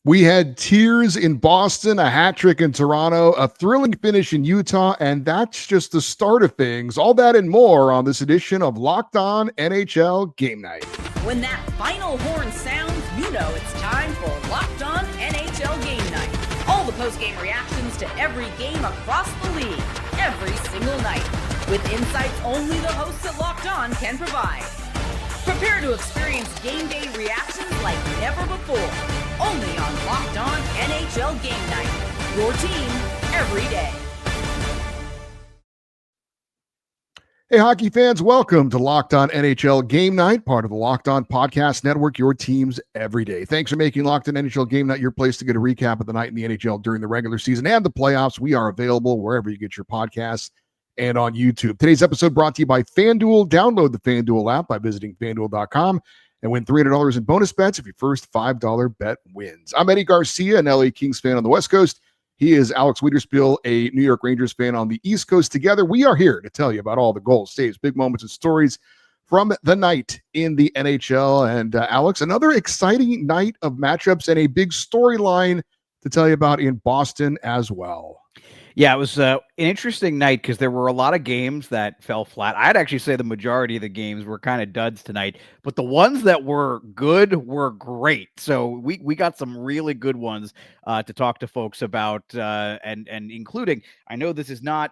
We had tears in Boston, a hat trick in Toronto, a thrilling finish in Utah, and that's just the start of things. All that and more on this edition of Locked On NHL Game Night. When that final horn sounds, you know it's time for Locked On NHL Game Night. All the post-game reactions to every game across the league, every single night, with insights only the hosts at Locked On can provide. Prepare to experience game day reactions like never before. Only on Locked On NHL Game Night. Your team every day. Hey, hockey fans, welcome to Locked On NHL Game Night, part of the Locked On Podcast Network, your teams every day. Thanks for making Locked On NHL Game Night your place to get a recap of the night in the NHL during the regular season and the playoffs. We are available wherever you get your podcasts and on YouTube. Today's episode brought to you by FanDuel. Download the FanDuel app by visiting FanDuel.com and win $300 in bonus bets if your first $5 bet wins. I'm Eddie Garcia, an LA Kings fan on the West Coast. He is Alex Wiederspiel, a New York Rangers fan on the East Coast. Together, we are here to tell you about all the goals, saves, big moments, and stories from the night in the NHL. And Alex, another exciting night of matchups and a big storyline to tell you about in Boston as well. Yeah, it was an interesting night because there were a lot of games that fell flat. I'd actually say the majority of the games were kind of duds tonight, but the ones that were good were great. So we got some really good ones to talk to folks about, and including, I know this is not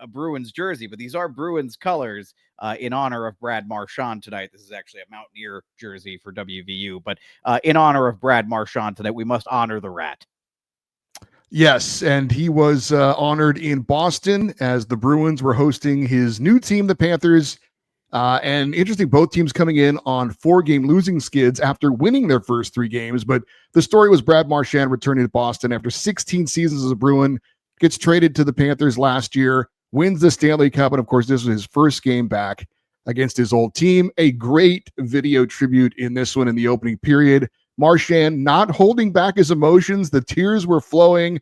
a Bruins jersey, but these are Bruins colors in honor of Brad Marchand tonight. This is actually a Mountaineer jersey for WVU, but in honor of Brad Marchand tonight, we must honor the Rat. Yes, and he was honored in Boston as the Bruins were hosting his new team, the Panthers. And interesting, both teams coming in on 4-game losing skids after winning their first 3 games. But the story was Brad Marchand returning to Boston after 16 seasons as a Bruin, gets traded to the Panthers last year, wins the Stanley Cup. And of course, this was his first game back against his old team. A great video tribute in this one in the opening period. Marchand not holding back his emotions. The tears were flowing.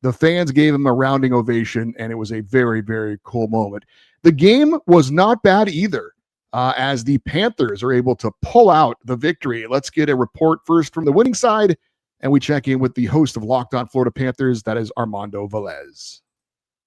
The fans gave him a rounding ovation, and it was a very, very cool moment. The game was not bad either, as the Panthers are able to pull out the victory. Let's get a report first from the winning side, and we check in with the host of Locked On Florida Panthers, that is Armando Velez.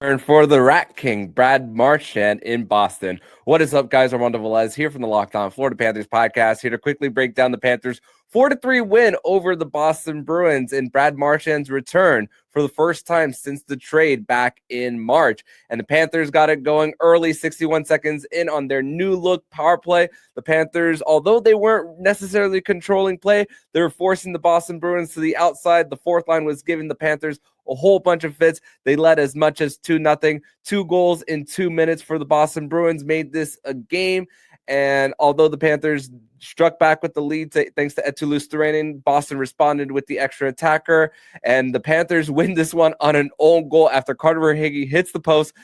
And for the Rat King, Brad Marchand in Boston. What is up, guys? Armando Velez here from the Locked On Florida Panthers podcast, here to quickly break down the Panthers' 4-3 win over the Boston Bruins and Brad Marchand's return for the first time since the trade back in March. And the Panthers got it going early, 61 seconds in on their new look power play. The Panthers, although they weren't necessarily controlling play, they were forcing the Boston Bruins to the outside. The fourth line was giving the Panthers a whole bunch of fits. They led as much as 2-0. 2 goals in 2 minutes for the Boston Bruins made this a game. And although the Panthers struck back with the lead thanks to Eetu-Luostarinen, Boston responded with the extra attacker. And the Panthers win this one on an own goal after Carter Verhaeghe hits the post.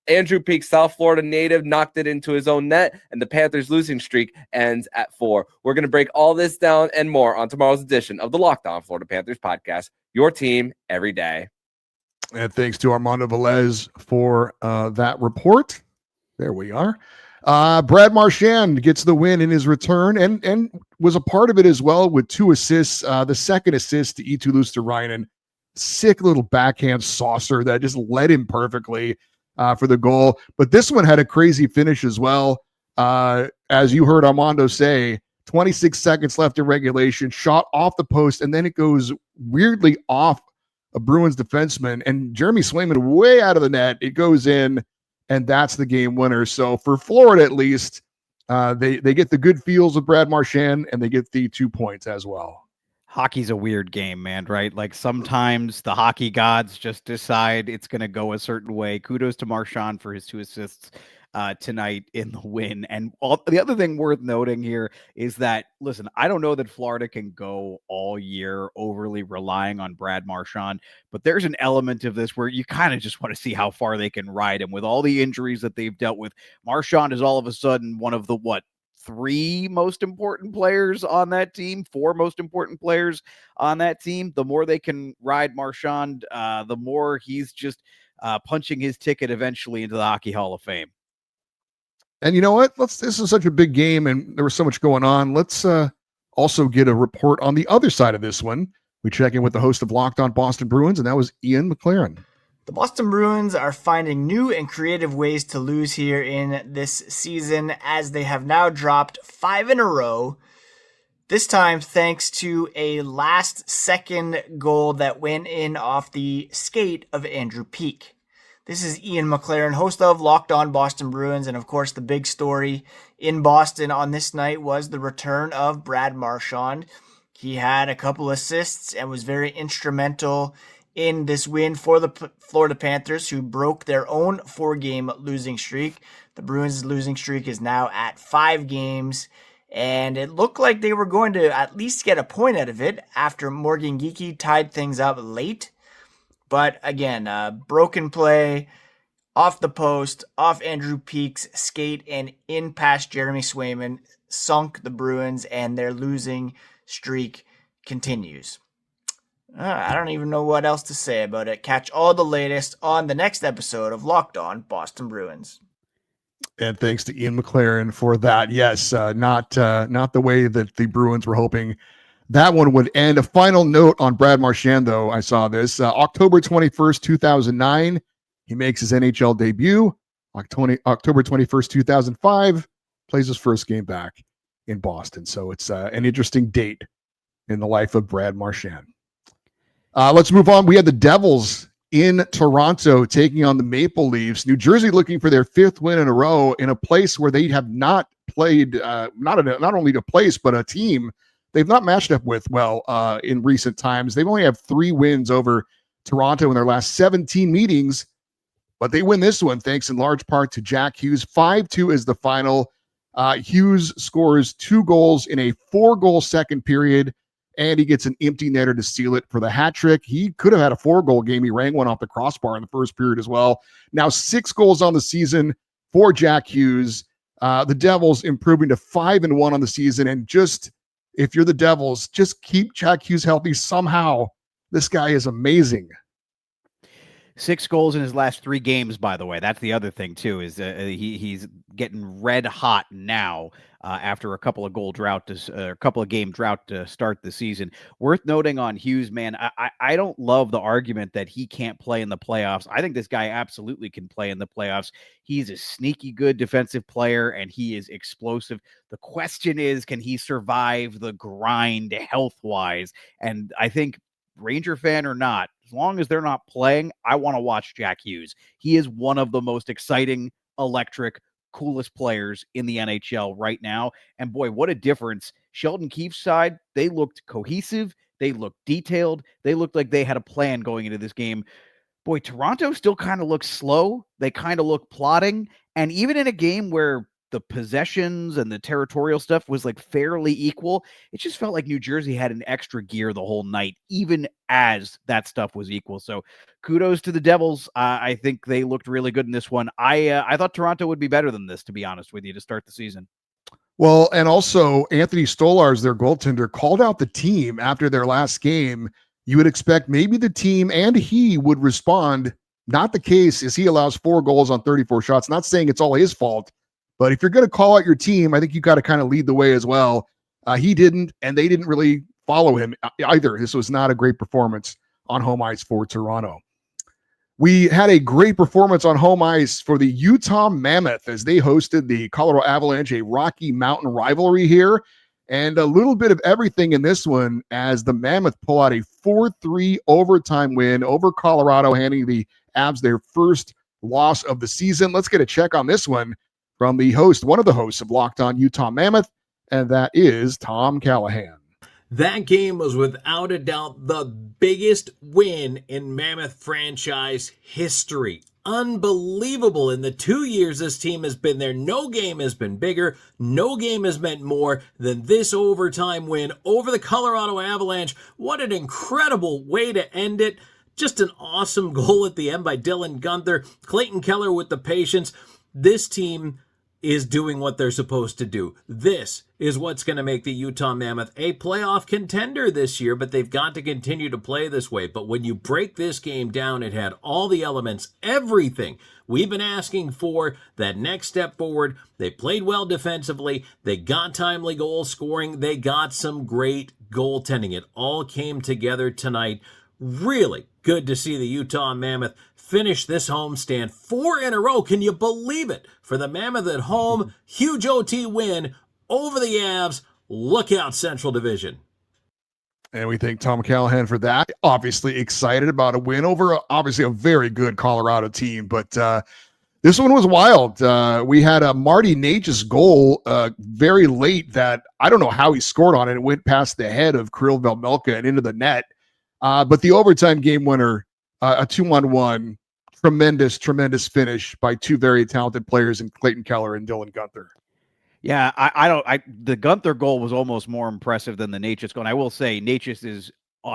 Andrew Peak, South Florida native, knocked it into his own net, and the Panthers' losing streak ends at 4. We're going to break all this down and more on tomorrow's edition of the Locked On Florida Panthers podcast, your team every day. And thanks to Armando Velez for that report. There we are. Brad Marchand gets the win in his return and was a part of it as well with 2 assists. The second assist to Eetu-Luostarinen, sick little backhand saucer that just led him perfectly for the goal. But this one had a crazy finish as well. As you heard Armando say, 26 seconds left in regulation, shot off the post, and then it goes weirdly off a Bruins defenseman, and Jeremy Swayman way out of the net. It goes in, and that's the game winner. So for Florida, at least, they get the good feels of Brad Marchand, and they get the 2 points as well. Hockey's a weird game, man, right? Like sometimes the hockey gods just decide it's going to go a certain way. Kudos to Marchand for his 2 assists tonight in the win. And the other thing worth noting here is that, listen, I don't know that Florida can go all year overly relying on Brad Marchand, but there's an element of this where you kind of just want to see how far they can ride him with all the injuries that they've dealt with. Marchand is all of a sudden one of the, 3 most important players on that team, 4 most important players on that team. The more they can ride Marchand, the more he's just punching his ticket eventually into the Hockey Hall of Fame. And you know what? This is such a big game, and there was so much going on. Let's also get a report on the other side of this one. We check in with the host of Locked On Boston Bruins, and that was Ian McLaren. The Boston Bruins are finding new and creative ways to lose here in this season, as they have now dropped 5 in a row. This time thanks to a last-second goal that went in off the skate of Andrew Peeke. This is Ian McLaren, host of Locked On Boston Bruins, and of course the big story in Boston on this night was the return of Brad Marchand. He had a couple assists and was very instrumental in this win for the Florida Panthers, who broke their own 4-game losing streak. The Bruins' losing streak is now at 5 games, and it looked like they were going to at least get a point out of it after Morgan Geekie tied things up late. But again, broken play, off the post, off Andrew Peake's skate, and in past Jeremy Swayman sunk the Bruins, and their losing streak continues. I don't even know what else to say about it. Catch all the latest on the next episode of Locked On Boston Bruins. And thanks to Ian McLaren for that. Yes, not the way that the Bruins were hoping that one would end. A final note on Brad Marchand, though. I saw this. October 21st, 2009, he makes his NHL debut. October 21st, 2005, plays his first game back in Boston. So it's an interesting date in the life of Brad Marchand. Let's move on. We had the Devils in Toronto taking on the Maple Leafs. New Jersey looking for their 5th win in a row in a place where they have not played, not only a place, but a team they've not matched up with well in recent times. They've only have 3 wins over Toronto in their last 17 meetings, but they win this one thanks in large part to Jack Hughes. 5-2 is the final. Hughes scores 2 goals in a 4-goal second period, and he gets an empty netter to seal it for the hat trick. He could have had a 4-goal game. He rang one off the crossbar in the first period as well. Now 6 goals on the season for Jack Hughes. The Devils improving to 5-1 on the season, and just if you're the Devils, just keep Jack Hughes healthy somehow. This guy is amazing. 6 goals in his last 3 games, by the way. That's the other thing, too, is he's getting red hot now after a couple of game drought to start the season. Worth noting on Hughes, man, I don't love the argument that he can't play in the playoffs. I think this guy absolutely can play in the playoffs. He's a sneaky good defensive player, and he is explosive. The question is, can he survive the grind health-wise? And I think, Ranger fan or not, as long as they're not playing, I want to watch Jack Hughes. He is one of the most exciting, electric, coolest players in the NHL right now. And boy, what a difference. Sheldon Keefe's side, they looked cohesive. They looked detailed. They looked like they had a plan going into this game. Boy, Toronto still kind of looks slow. They kind of look plodding. And even in a game where the possessions and the territorial stuff was like fairly equal, it just felt like New Jersey had an extra gear the whole night, even as that stuff was equal. So kudos to the Devils. I think they looked really good in this one. I thought Toronto would be better than this, to be honest with you, to start the season. Well, and also Anthony Stolarz, their goaltender, called out the team after their last game. You would expect maybe the team and he would respond. Not the case, as he allows 4 goals on 34 shots. Not saying it's all his fault, but if you're going to call out your team, I think you got to kind of lead the way as well. He didn't, and they didn't really follow him either. This was not a great performance on home ice for Toronto. We had a great performance on home ice for the Utah Mammoth as they hosted the Colorado Avalanche, a Rocky Mountain rivalry here, and a little bit of everything in this one as the Mammoth pull out a 4-3 overtime win over Colorado, handing the Avs their first loss of the season. Let's get a check on this one from the host, one of the hosts of Locked On Utah Mammoth, and that is Tom Callahan. That game was without a doubt the biggest win in Mammoth franchise history. Unbelievable. In the 2 years this team has been there, no game has been bigger. No game has meant more than this overtime win over the Colorado Avalanche. What an incredible way to end it. Just an awesome goal at the end by Dylan Gunther. Clayton Keller with the patience. This team is doing what they're supposed to do. This is what's going to make the Utah Mammoth a playoff contender this year, but they've got to continue to play this way. But when you break this game down, it had all the elements, everything we've been asking for, that next step forward. They played well defensively. They got timely goal scoring. They got some great goaltending. It all came together tonight. Really good to see the Utah Mammoth finish this homestand 4 in a row. Can you believe it? For the Mammoth at home, huge OT win over the Avs. Look out, Central Division. And we thank Tom Callahan for that. Obviously excited about a win over obviously a very good Colorado team, but this one was wild. We had a Marty Nature's goal very late that I don't know how he scored on it. It went past the head of Kirill Velmelka and into the net. But the overtime game winner, a 2-on-1, tremendous finish by two very talented players in Clayton Keller and Dylan Gunther. Yeah, the Gunther goal was almost more impressive than the Natchez goal. And I will say Natchez is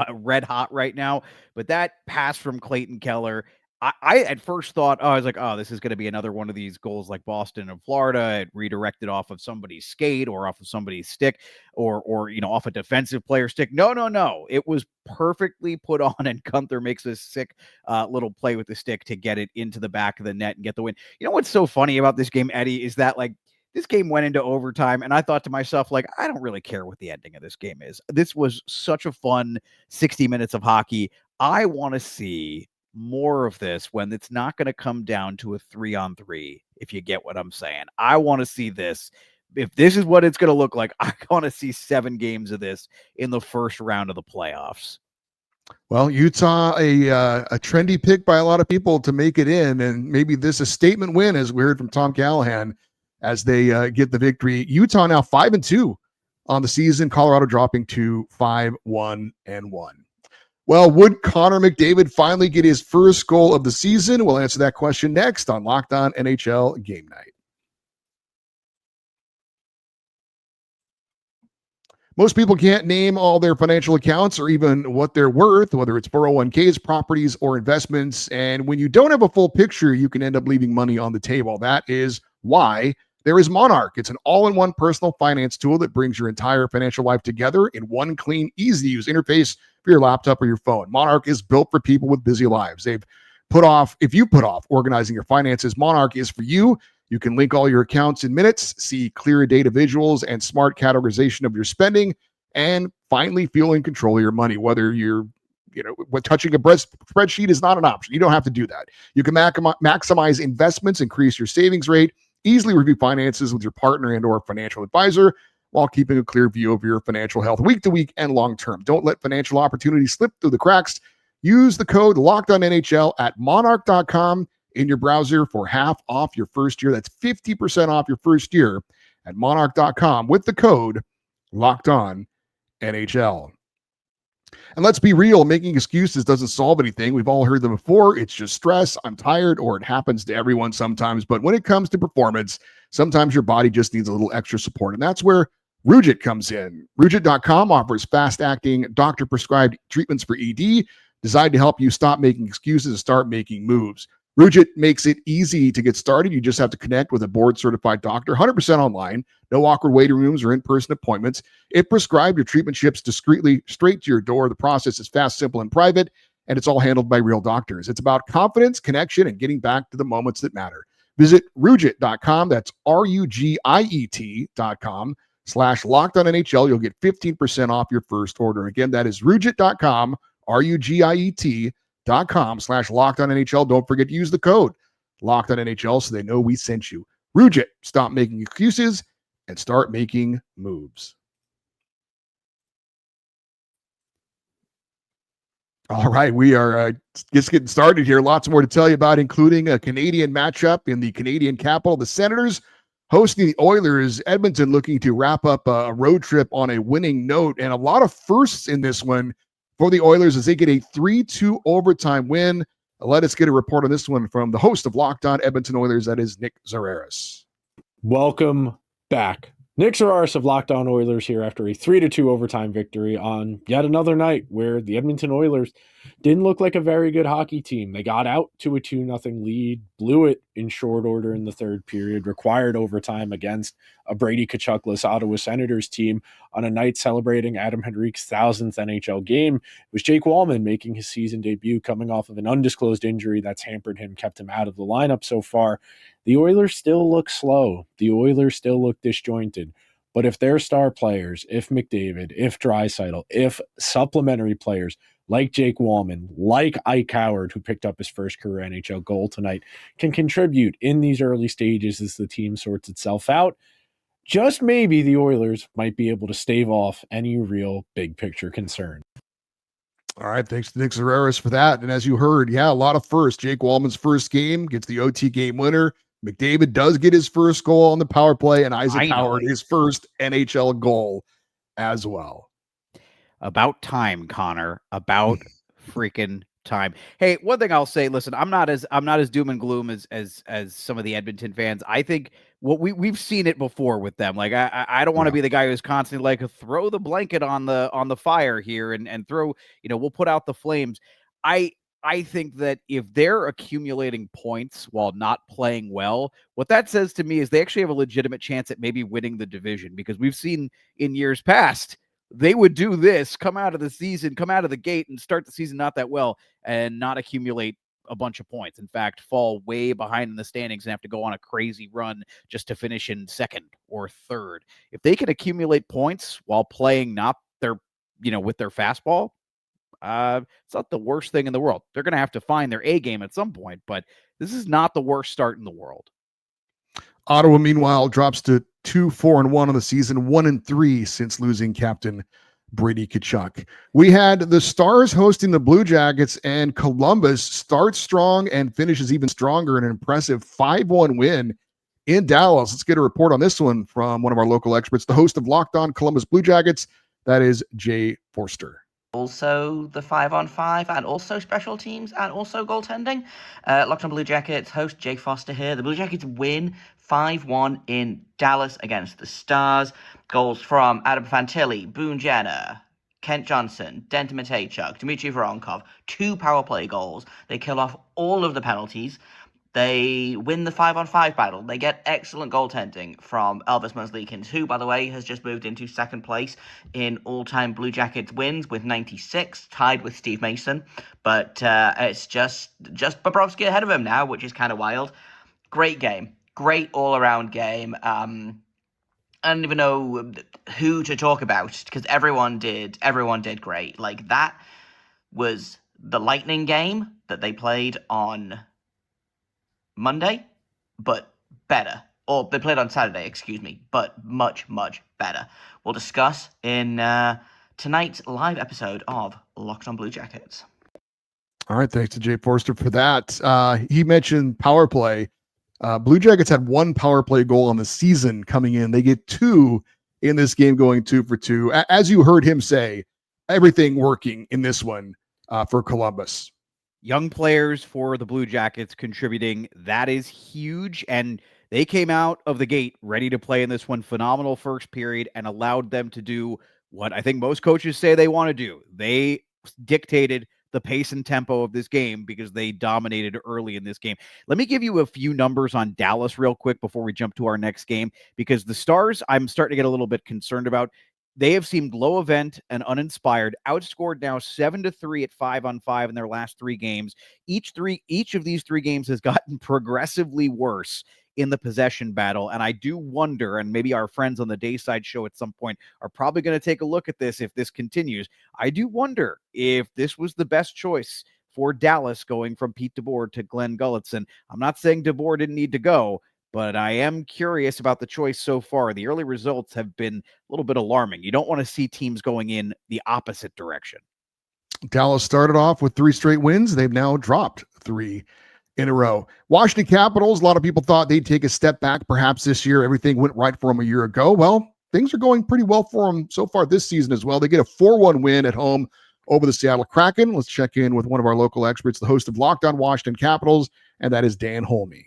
red hot right now, but that pass from Clayton Keller, I at first thought, I was like, oh, this is going to be another one of these goals like Boston and Florida. It redirected off of somebody's skate or off of somebody's stick or off a defensive player's stick. No. It was perfectly put on, and Gunther makes a sick little play with the stick to get it into the back of the net and get the win. You know what's so funny about this game, Eddie, is that like this game went into overtime, and I thought to myself, like, I don't really care what the ending of this game is. This was such a fun 60 minutes of hockey. I want to see more of this when it's not going to come down to a 3-on-3, if you get what I'm saying. I want to see this. If this is what it's going to look like, I want to see 7 games of this in the first round of the playoffs. Well, Utah, a trendy pick by a lot of people to make it in, and maybe this a statement win, as we heard from Tom Callahan, as they get the victory. Utah now 5-2 on the season. Colorado dropping to 5-1-1. Well, would Connor McDavid finally get his first goal of the season? We'll answer that question next on Locked On NHL Game Night. Most people can't name all their financial accounts or even what they're worth, whether it's 401ks, properties, or investments. And when you don't have a full picture, you can end up leaving money on the table. That is why there is Monarch. It's an all-in-one personal finance tool that brings your entire financial life together in one clean, easy-to-use interface for your laptop or your phone. Monarch is built for people with busy lives. If you put off organizing your finances, Monarch is for you. You can link all your accounts in minutes, see clear data visuals and smart categorization of your spending, and finally feel in control of your money. Whether you're touching a spreadsheet is not an option. You don't have to do that. You can maximize investments, increase your savings rate, easily review finances with your partner and or financial advisor while keeping a clear view of your financial health week to week and long term. Don't let financial opportunities slip through the cracks. Use the code LOCKEDONNHL at monarch.com in your browser for half off your first year. That's 50% off your first year at monarch.com with the code LOCKEDONNHL. And let's be real, making excuses doesn't solve anything. We've all heard them before. It's just stress, I'm tired, or it happens to everyone sometimes. But when it comes to performance, sometimes your body just needs a little extra support. And that's where Rugiet comes in. Rugiet.com offers fast-acting, doctor-prescribed treatments for ED designed to help you stop making excuses and start making moves. Rugiet makes it easy to get started. You just have to connect with a board-certified doctor, 100% online, no awkward waiting rooms or in-person appointments. It prescribes your treatment ships discreetly straight to your door. The process is fast, simple, and private, and it's all handled by real doctors. It's about confidence, connection, and getting back to the moments that matter. Visit Rugiet.com. That's RUGIET.com/LockedOnNHL. You'll get 15% off your first order. Again, that is Rugiet.com, RUGIET.com/LockedOnNHL. Don't forget to use the code LockedOnNHL so they know we sent you. Rugiet, stop making excuses and start making moves. All right, we are just getting started here. Lots more to tell you about, including a Canadian matchup in the Canadian capital. The Senators hosting the Oilers. Edmonton looking to wrap up a road trip on a winning note, and a lot of firsts in this one for the Oilers as they get a 3-2 overtime win. Let us get a report on this one from the host of Locked On Edmonton Oilers, that is Nick Zararis. Welcome back. Nick Zararis of Locked On Oilers here after a 3-2 overtime victory on yet another night where the Edmonton Oilers didn't look like a very good hockey team. They got out to a 2-0 lead, blew it in short order in the third period, required overtime against a Brady Tkachuk-less Ottawa Senators team on a night celebrating Adam Henrique's 1,000th NHL game. It was Jake Wallman making his season debut, coming off of an undisclosed injury that's hampered him, kept him out of the lineup so far. The Oilers still look slow. The Oilers still look disjointed. But if their star players, if McDavid, if Draisaitl, if supplementary players like Jake Wallman, like Ike Howard, who picked up his first career NHL goal tonight, can contribute in these early stages as the team sorts itself out, just maybe the Oilers might be able to stave off any real big picture concern. All right, thanks to Nick Zararis for that. And as you heard, a lot of firsts. Jake Wallman's first game gets the OT game winner. McDavid does get his first goal on the power play, and Isaac Howard his first NHL goal as well. About time, Connor. About freaking time. Hey, one thing I'll say, listen, I'm not as doom and gloom as some of the Edmonton fans. I think what we've seen it before with them. Like I don't want to be the guy who's constantly like throw the blanket on the fire here and throw, we'll put out the flames. I think that if they're accumulating points while not playing well, what that says to me is they actually have a legitimate chance at maybe winning the division, because we've seen in years past they would do this, come out of the gate and start the season not that well and not accumulate a bunch of points. In fact, fall way behind in the standings and have to go on a crazy run just to finish in second or third. If they can accumulate points while playing not their, with their fastball, it's not the worst thing in the world. They're going to have to find their A game at some point, but this is not the worst start in the world. Ottawa, meanwhile, drops to 2-4-1 on the season, 1-3 since losing captain Brady Tkachuk. We had the Stars hosting the Blue Jackets, and Columbus starts strong and finishes even stronger in an impressive 5-1 win in Dallas. Let's get a report on this one from one of our local experts, the host of Locked On Columbus Blue Jackets, that is Jay Forster. Also the 5-on-5 and also special teams and also goaltending. Locked On Blue Jackets host Jake Foster here. The Blue Jackets win 5-1 in Dallas against the Stars. Goals from Adam Fantilli, Boone Jenner, Kent Johnson, Denton Matejchuk, Dmitry Voronkov. 2 power play goals. They kill off all of the penalties. They win the 5-on-5 battle. They get excellent goaltending from Elvis Merzlikins, who, by the way, has just moved into second place in all-time Blue Jackets wins with 96, tied with Steve Mason. But it's just Bobrovsky ahead of him now, which is kind of wild. Great game. Great all-around game. I don't even know who to talk about, because everyone did great. Like, that was the Lightning game that they played on Monday, but better. Or they played on Saturday, excuse me, but much, much better. We'll discuss in tonight's live episode of Locked On Blue Jackets. All right, thanks to Jay Forster for that. He mentioned power play. Blue Jackets had 1 power play goal on the season coming in. They get 2 in this game, going 2 for 2. As you heard him say, everything working in this one for Columbus. Young players for the Blue Jackets contributing. That is huge. And they came out of the gate ready to play in this one. Phenomenal first period and allowed them to do what I think most coaches say they want to do. They dictated the pace and tempo of this game because they dominated early in this game. Let me give you a few numbers on Dallas real quick before we jump to our next game, because the Stars, I'm starting to get a little bit concerned about. They have seemed low event and uninspired, outscored now 7-3 at 5-on-5 in their last 3 games. Each of these 3 games has gotten progressively worse in the possession battle. And I do wonder, and maybe our friends on the Dayside show at some point are probably going to take a look at this if this continues. I do wonder if this was the best choice for Dallas, going from Pete DeBoer to Glenn Gulletson. I'm not saying DeBoer didn't need to go, but I am curious about the choice so far. The early results have been a little bit alarming. You don't want to see teams going in the opposite direction. Dallas started off with 3 straight wins. They've now dropped 3 in a row. Washington Capitals, a lot of people thought they'd take a step back perhaps this year. Everything went right for them a year ago. Well, things are going pretty well for them so far this season as well. They get a 4-1 win at home over the Seattle Kraken. Let's check in with one of our local experts, the host of Locked On Washington Capitals, and that is Dan Holme.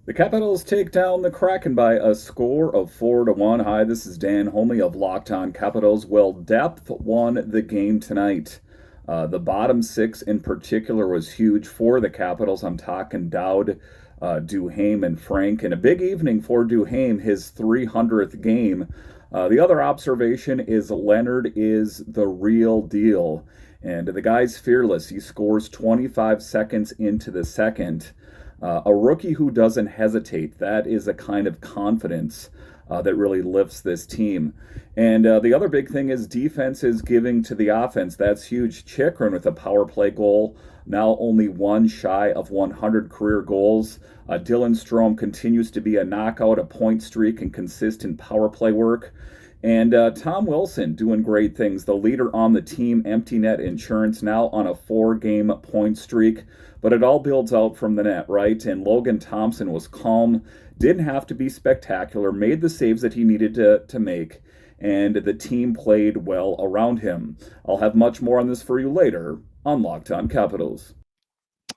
The Capitals take down the Kraken by a score of 4-1. Hi, this is Dan Holme of Locked On Capitals. Well, depth won the game tonight. The bottom 6 in particular was huge for the Capitals. I'm talking Dowd, Duhaime and Frank. And a big evening for Duhaime, his 300th game. The other observation is Leonard is the real deal. And the guy's fearless. He scores 25 seconds into the second. A rookie who doesn't hesitate. That is a kind of confidence that really lifts this team. And the other big thing is defense is giving to the offense. That's huge. Chikrin with a power play goal, now only one shy of 100 career goals. Dylan Strome continues to be a knockout, a point streak, and consistent power play work. And Tom Wilson doing great things. The leader on the team, empty net insurance, now on a 4-game point streak. But it all builds out from the net, right? And Logan Thompson was calm, didn't have to be spectacular, made the saves that he needed to make, and the team played well around him. I'll have much more on this for you later on Locked On Capitals.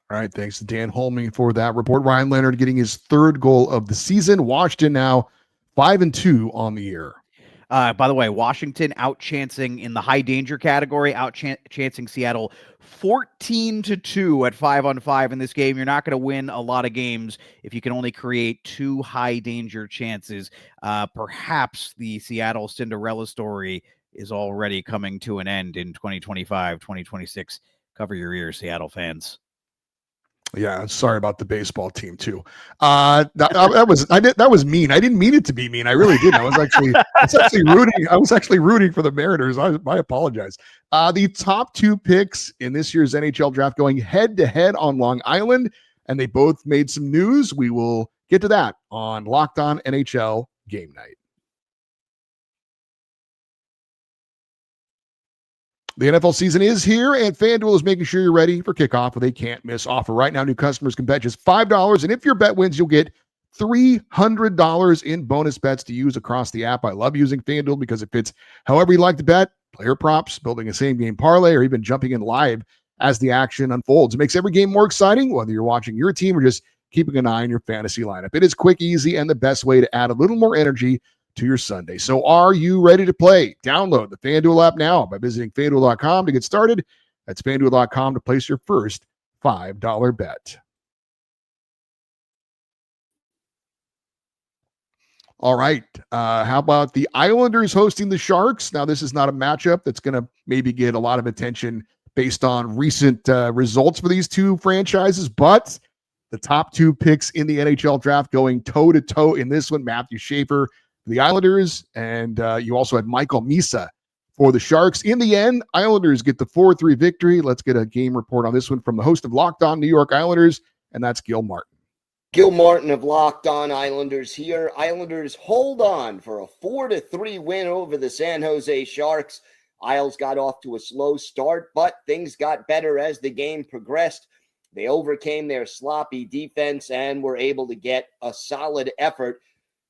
All right, thanks to Dan Holming for that report. Ryan Leonard getting his 3rd goal of the season. Washington now 5-2 on the year. By the way, Washington out-chancing in the high danger category, out-chancing Seattle 14-2 at 5-on-5 in this game. You're not going to win a lot of games if you can only create 2 high danger chances. Perhaps the Seattle Cinderella story is already coming to an end in 2025, 2026. Cover your ears, Seattle fans. Yeah, sorry about the baseball team too. That was mean. I didn't mean it to be mean. I really didn't. I was actually rooting for the Mariners. I apologize. The top 2 picks in this year's NHL draft going head to head on Long Island, and they both made some news. We will get to that on Locked On NHL Game Night. The NFL season is here, and FanDuel is making sure you're ready for kickoff with a can't-miss offer. Right now, new customers can bet just $5, and if your bet wins, you'll get $300 in bonus bets to use across the app. I love using FanDuel because it fits however you like to bet, player props, building a same-game parlay, or even jumping in live as the action unfolds. It makes every game more exciting, whether you're watching your team or just keeping an eye on your fantasy lineup. It is quick, easy, and the best way to add a little more energy to your Sunday. So are you ready to play? Download the FanDuel app now by visiting FanDuel.com to get started. That's FanDuel.com to place your first $5 bet. All right. How about the Islanders hosting the Sharks? Now, this is not a matchup that's going to maybe get a lot of attention based on recent results for these two franchises, but the top 2 picks in the NHL draft going toe-to-toe in this one, Matthew Schaefer for the Islanders, and you also had Michael Misa for the Sharks. In the end, Islanders get the 4-3 victory. Let's get a game report on this one from the host of Locked On New York Islanders, and that's Gil Martin. Gil Martin of Locked On Islanders here. Islanders hold on for a 4-3 win over the San Jose Sharks. Isles got off to a slow start, but things got better as the game progressed. They overcame their sloppy defense and were able to get a solid effort.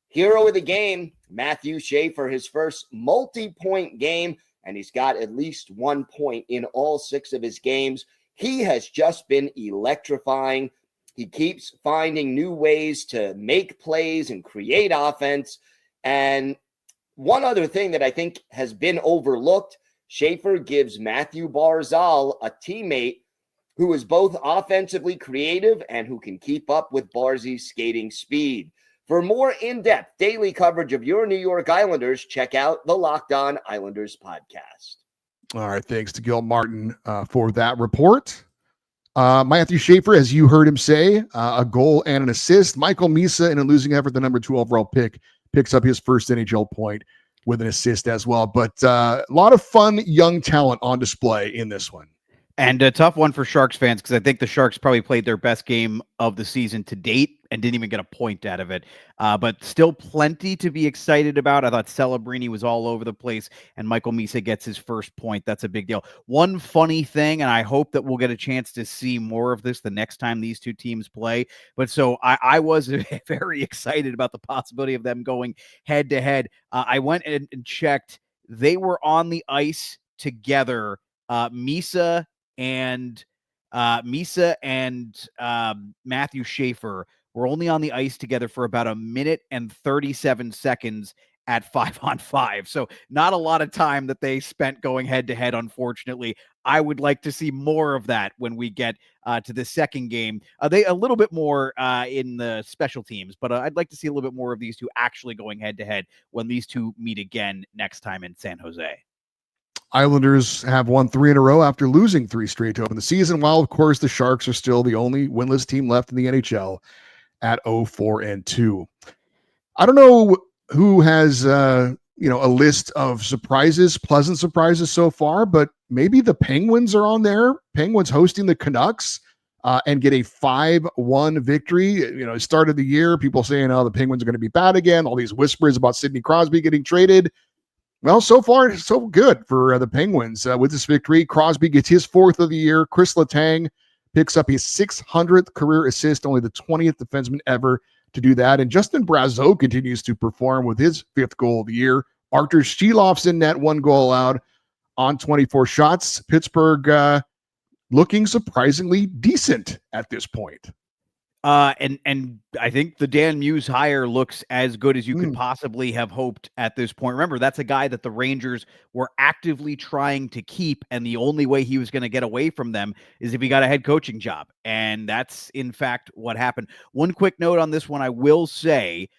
Hero of the game, Matthew Schaefer, his first multi-point game, and he's got at least 1 point in all 6 of his games. He has just been electrifying. He keeps finding new ways to make plays and create offense. And one other thing that I think has been overlooked, Schaefer gives Matthew Barzal a teammate who is both offensively creative and who can keep up with Barzy's skating speed. For more in-depth daily coverage of your New York Islanders, check out the Locked On Islanders podcast. All right, thanks to Gil Martin for that report. Matthew Schaefer, as you heard him say, a goal and an assist. Michael Misa, in a losing effort, the number 2 overall pick, picks up his first NHL point with an assist as well. But a lot of fun young talent on display in this one. And a tough one for Sharks fans because I think the Sharks probably played their best game of the season to date and didn't even get a point out of it. But still plenty to be excited about. I thought Celebrini was all over the place, and Michael Misa gets his first point. That's a big deal. One funny thing, and I hope that we'll get a chance to see more of this the next time these two teams play. But so I was very excited about the possibility of them going head-to-head. I went and checked. They were on the ice together. Misa and Matthew Schaefer were only on the ice together for about 1 minute and 37 seconds at 5-on-5. So not a lot of time that they spent going head to head, unfortunately. I would like to see more of that when we get to the second game. They a little bit more in the special teams, but I'd like to see a little bit more of these two actually going head to head when these two meet again next time in San Jose. Islanders have won 3 in a row after losing 3 straight to open the season, while, of course, the Sharks are still the only winless team left in the NHL at 0-4-2. I don't know who has, a list of surprises, pleasant surprises so far, but maybe the Penguins are on there. Penguins hosting the Canucks and get a 5-1 victory. Started the year, people saying, the Penguins are going to be bad again. All these whispers about Sidney Crosby getting traded. Well, so far, so good for the Penguins. With this victory, Crosby gets his 4th of the year. Chris Letang picks up his 600th career assist, only the 20th defenseman ever to do that. And Justin Brazeau continues to perform with his 5th goal of the year. Artur Shilov's in net, 1 goal allowed on 24 shots. Pittsburgh looking surprisingly decent at this point. And I think the Dan Muse hire looks as good as you could possibly have hoped at this point. Remember, that's a guy that the Rangers were actively trying to keep, and the only way he was going to get away from them is if he got a head coaching job. And that's, in fact, what happened. One quick note on this one, I will say,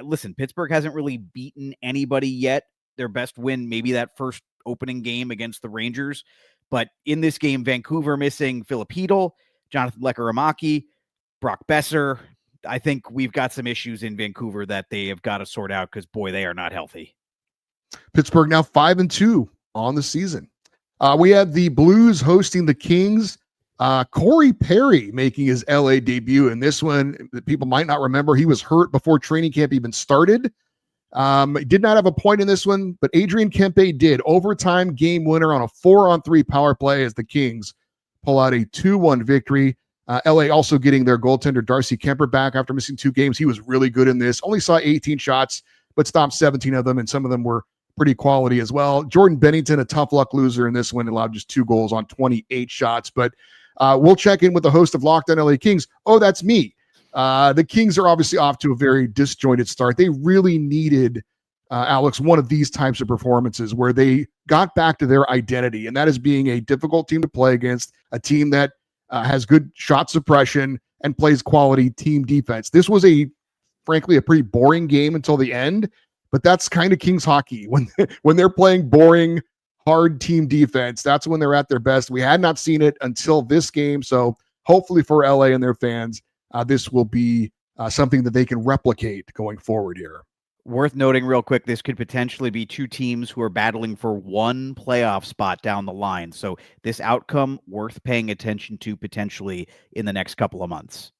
listen, Pittsburgh hasn't really beaten anybody yet. Their best win, maybe that first opening game against the Rangers. But in this game, Vancouver missing Philip Hedl, Jonathan Lekkerimäki, Brock Besser. I think we've got some issues in Vancouver that they have got to sort out because, boy, they are not healthy. Pittsburgh now 5-2 on the season. We had the Blues hosting the Kings. Corey Perry making his LA debut in this one. People might not remember he was hurt before training camp even started. He did not have a point in this one, but Adrian Kempe did. Overtime game winner on a 4-on-3 power play as the Kings pull out a 2-1 victory. LA also getting their goaltender Darcy Kemper back after missing 2 games. He was really good in this. Only saw 18 shots, but stopped 17 of them, and some of them were pretty quality as well. Jordan Bennington, a tough luck loser in this one, allowed just 2 goals on 28 shots. But we'll check in with the host of Locked On LA Kings. Oh, that's me. The Kings are obviously off to a very disjointed start. They really needed, Alex, one of these types of performances where they got back to their identity, and that is being a difficult team to play against, a team that has good shot suppression and plays quality team defense. This was frankly, a pretty boring game until the end, but that's kind of Kings hockey. When they're playing boring, hard team defense, that's when they're at their best. We had not seen it until this game, so hopefully for LA and their fans, this will be something that they can replicate going forward here. Worth noting real quick, this could potentially be 2 teams who are battling for 1 playoff spot down the line. So this outcome worth paying attention to potentially in the next couple of months.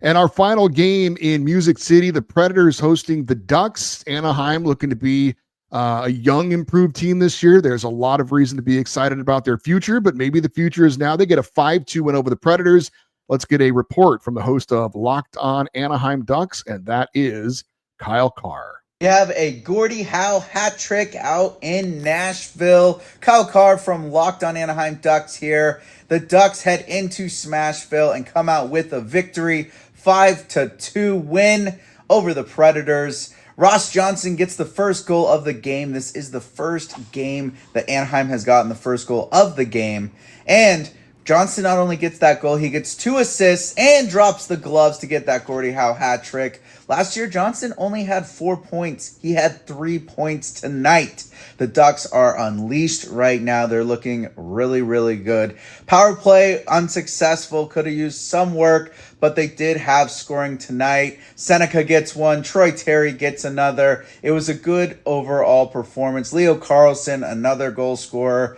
And our final game in Music City, the Predators hosting the Ducks. Anaheim looking to be a young, improved team this year. There's a lot of reason to be excited about their future, but maybe the future is now. They get a 5-2 win over the Predators. Let's get a report from the host of Locked On Anaheim Ducks, and that is Kyle Carr. We have a Gordie Howe hat trick out in Nashville. Kyle Carr from Locked On Anaheim Ducks here. The Ducks head into Smashville and come out with a victory, 5-2 win over the Predators. Ross Johnson gets the first goal of the game. This is the first game that Anaheim has gotten the first goal of the game. And Johnson not only gets that goal, he gets 2 assists and drops the gloves to get that Gordie Howe hat trick. Last year, Johnson only had 4 points. He had 3 points tonight. The Ducks are unleashed right now. They're looking really, really good. Power play, unsuccessful. Could have used some work, but they did have scoring tonight. Seneca gets 1. Troy Terry gets another. It was a good overall performance. Leo Carlson, another goal scorer.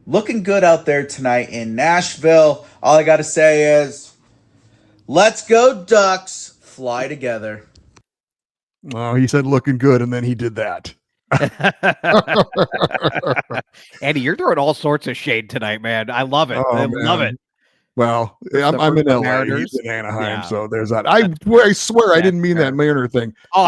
Looking good out there tonight in Nashville. All I got to say is, let's go Ducks. Fly together. Oh, he said looking good, and then he did that. Andy, you're throwing all sorts of shade tonight, man. I love it. I love it. Well, I'm in LA. He's in Anaheim, so there's that. I swear I didn't mean that Mariner thing. Oh,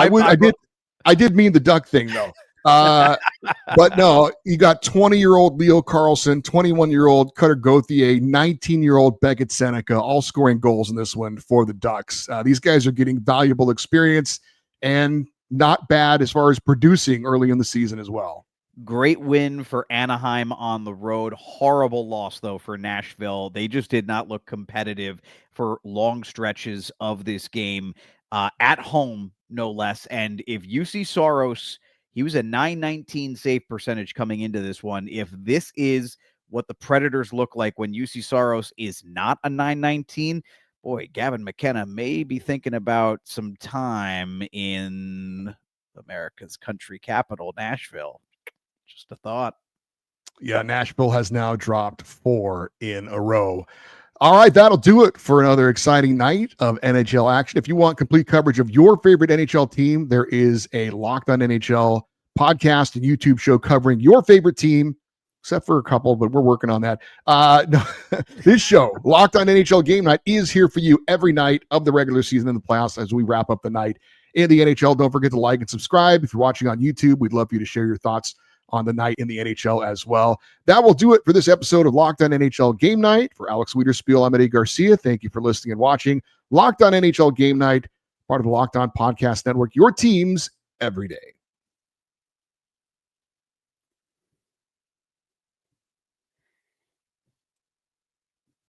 I did mean the Duck thing though. But no, you got 20-year-old Leo Carlson, 21-year-old Cutter Gauthier, 19-year-old Beckett Seneca, all scoring goals in this one for the Ducks. These guys are getting valuable experience and not bad as far as producing early in the season as well. Great win for Anaheim on the road. Horrible loss, though, for Nashville. They just did not look competitive for long stretches of this game, at home, no less. And if UC Soros, he was a .919 save percentage coming into this one. If this is what the Predators look like when UC Soros is not a .919, boy, Gavin McKenna may be thinking about some time in America's country capital, Nashville. Just a thought. Yeah, Nashville has now dropped 4 in a row. All right, that'll do it for another exciting night of NHL action. If you want complete coverage of your favorite NHL team, there is a Locked On NHL podcast and YouTube show covering your favorite team, except for a couple, but we're working on that. No, this show, Locked On NHL Game Night, is here for you every night of the regular season and the playoffs as we wrap up the night in the NHL. Don't forget to like and subscribe. If you're watching on YouTube, we'd love for you to share your thoughts on the night in the NHL as well. That will do it for this episode of Locked On NHL Game Night. For Alex Wiederspiel, I'm Eddie Garcia. Thank you for listening and watching Locked On NHL Game Night, part of the Locked On Podcast Network, your teams every day.